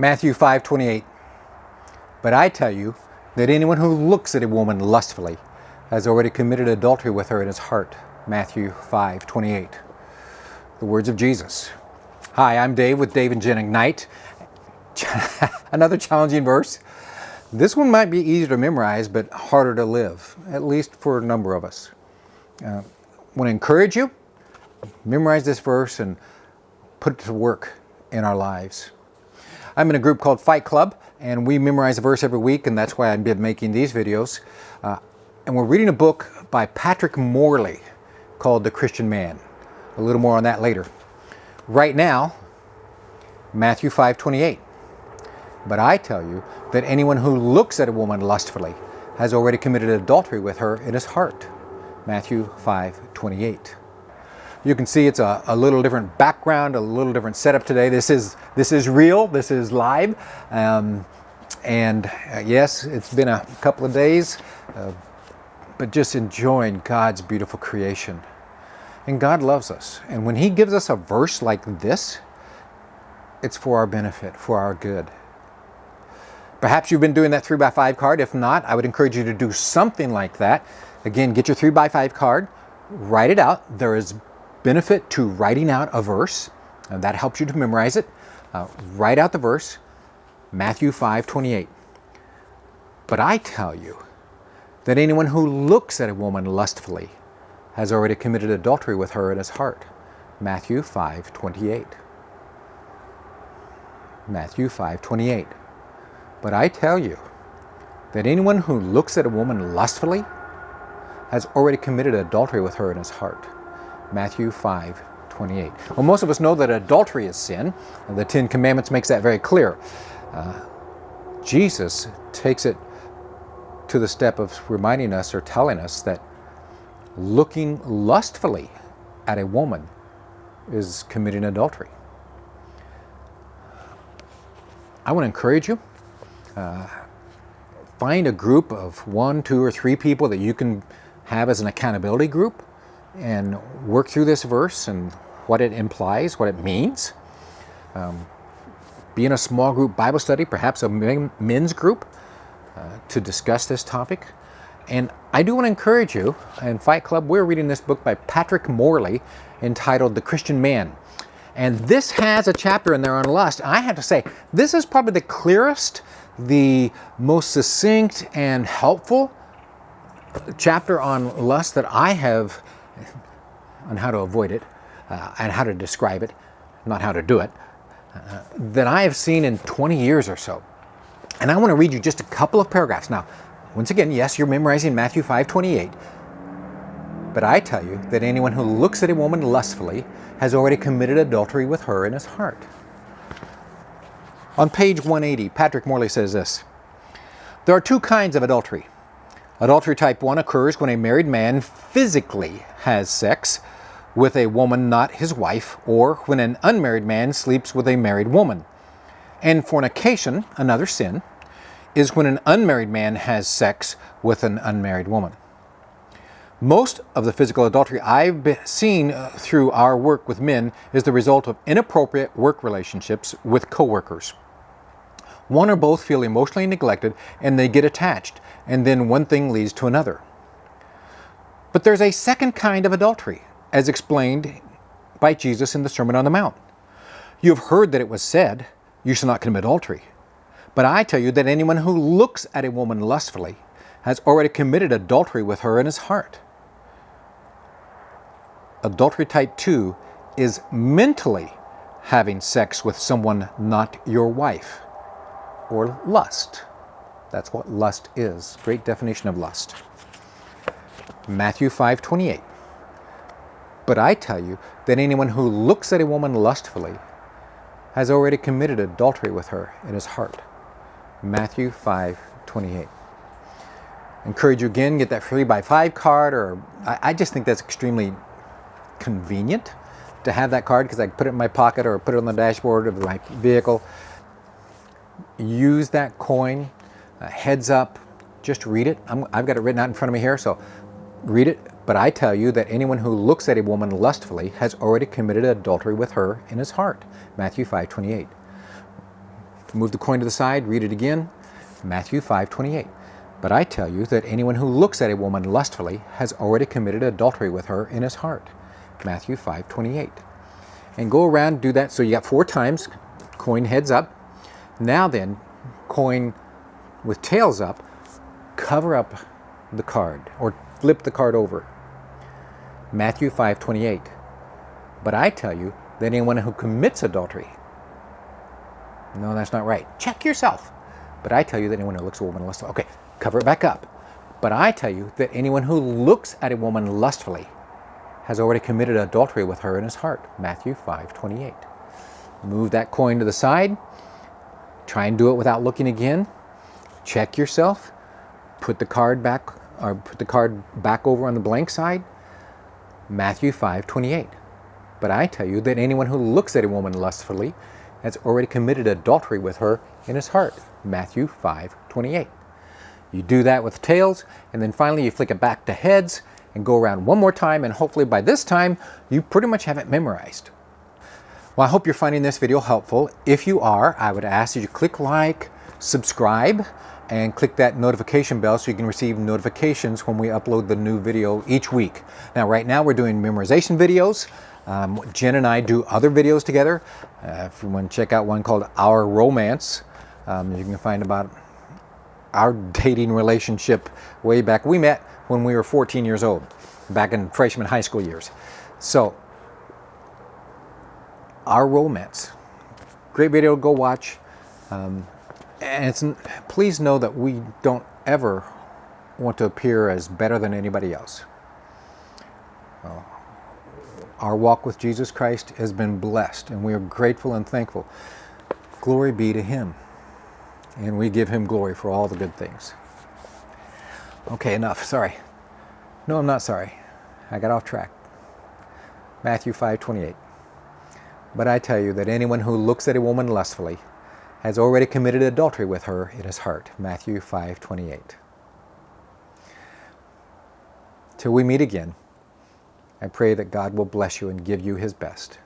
Matthew 5:28. But I tell you that anyone who looks at a woman lustfully has already committed adultery with her in his heart. Matthew 5:28. The words of Jesus. Hi, I'm Dave with Dave and Jen Ignite. Another challenging verse. This one might be easier to memorize, but harder to live, at least for a number of us. I want to encourage you, memorize this verse and put it to work in our lives. I'm in a group called Fight Club, and we memorize a verse every week, and that's why I've been making these videos. And we're reading a book by Patrick Morley called The Christian Man. A little more on that later. Right now, Matthew 5:28. But I tell you that anyone who looks at a woman lustfully has already committed adultery with her in his heart. Matthew 5:28. You can see it's a little different background, a little different setup today. This is real, this is live. Yes, it's been a couple of days, but just enjoying God's beautiful creation. And God loves us. And when He gives us a verse like this, it's for our benefit, for our good. Perhaps you've been doing that 3x5 card. If not, I would encourage you to do something like that. Again, get your 3x5 card, write it out. There is benefit to writing out a verse, and that helps you to memorize it. Write out the verse, Matthew 5:28. But I tell you that anyone who looks at a woman lustfully has already committed adultery with her in his heart. Matthew 5:28. Matthew 5:28. But I tell you that anyone who looks at a woman lustfully has already committed adultery with her in his heart. Matthew 5:28. Well, most of us know that adultery is sin. The Ten Commandments makes that very clear. Jesus takes it to the step of reminding us or telling us that looking lustfully at a woman is committing adultery. I want to encourage you. Find a group of 1, 2, or 3 people that you can have as an accountability group and work through this verse and what it implies, what it means. Be in a small group Bible study, perhaps a men's group, to discuss this topic. And I do want to encourage you, in Fight Club, we're reading this book by Patrick Morley entitled The Christian Man. And this has a chapter in there on lust. I have to say, this is probably the clearest, the most succinct and helpful chapter on lust that I have, on how to avoid it, and how to describe it, not how to do it, that I have seen in 20 years or so. And I want to read you just a couple of paragraphs. Now, once again, yes, you're memorizing Matthew 5:28. But I tell you that anyone who looks at a woman lustfully has already committed adultery with her in his heart. On page 180, Patrick Morley says this: there are 2 kinds of adultery. Adultery type 1 occurs when a married man physically has sex with a woman not his wife, or when an unmarried man sleeps with a married woman. And fornication, another sin, is when an unmarried man has sex with an unmarried woman. Most of the physical adultery I've seen through our work with men is the result of inappropriate work relationships with coworkers. One or both feel emotionally neglected and they get attached, and then one thing leads to another. But there's a second kind of adultery, as explained by Jesus in the Sermon on the Mount. You have heard that it was said, "You shall not commit adultery." But I tell you that anyone who looks at a woman lustfully has already committed adultery with her in his heart. Adultery type 2 is mentally having sex with someone not your wife, or lust. That's what lust is. Great definition of lust. Matthew 5:28. But I tell you that anyone who looks at a woman lustfully has already committed adultery with her in his heart. Matthew 5:28. Encourage you again, get that 3x5 card, or I just think that's extremely convenient to have that card because I can put it in my pocket or put it on the dashboard of my vehicle. Use that coin, heads up, just read it. I've got it written out in front of me here, so read it. But I tell you that anyone who looks at a woman lustfully has already committed adultery with her in his heart. Matthew 5:28. Move the coin to the side, read it again. Matthew 5:28. But I tell you that anyone who looks at a woman lustfully has already committed adultery with her in his heart. Matthew 5:28. And go around and do that. So you got 4 times, coin heads up. Now then, coin with tails up, cover up the card or flip the card over. Matthew 5:28. But I tell you that anyone who commits adultery. No, that's not right. Check yourself. But I tell you that anyone who looks at a woman lustfully. Okay, cover it back up. But I tell you that anyone who looks at a woman lustfully has already committed adultery with her in his heart. Matthew 5:28. Move that coin to the side. Try and do it without looking again. Check yourself. Put the card back over on the blank side. Matthew 5:28. But I tell you that anyone who looks at a woman lustfully has already committed adultery with her in his heart. Matthew 5:28. You do that with tails, and then finally you flick it back to heads and go around one more time, and hopefully by this time you pretty much have it memorized. Well, I hope you're finding this video helpful. If you are, I would ask that you click like, subscribe, and click that notification bell so you can receive notifications when we upload the new video each week. Now, right now we're doing memorization videos. Jen and I do other videos together. If you want to check out one called Our Romance, you can find about our dating relationship way back. We met when we were 14 years old, back in freshman high school years. So, Our Romance. Great video to go watch. And please know that we don't ever want to appear as better than anybody else. Our walk with Jesus Christ has been blessed, and we are grateful and thankful. Glory be to Him. And we give Him glory for all the good things. Okay, enough. Sorry. No, I'm not sorry. I got off track. Matthew 5:28. But I tell you that anyone who looks at a woman lustfully has already committed adultery with her in his heart. Matthew 5:28. Till we meet again, I pray that God will bless you and give you His best.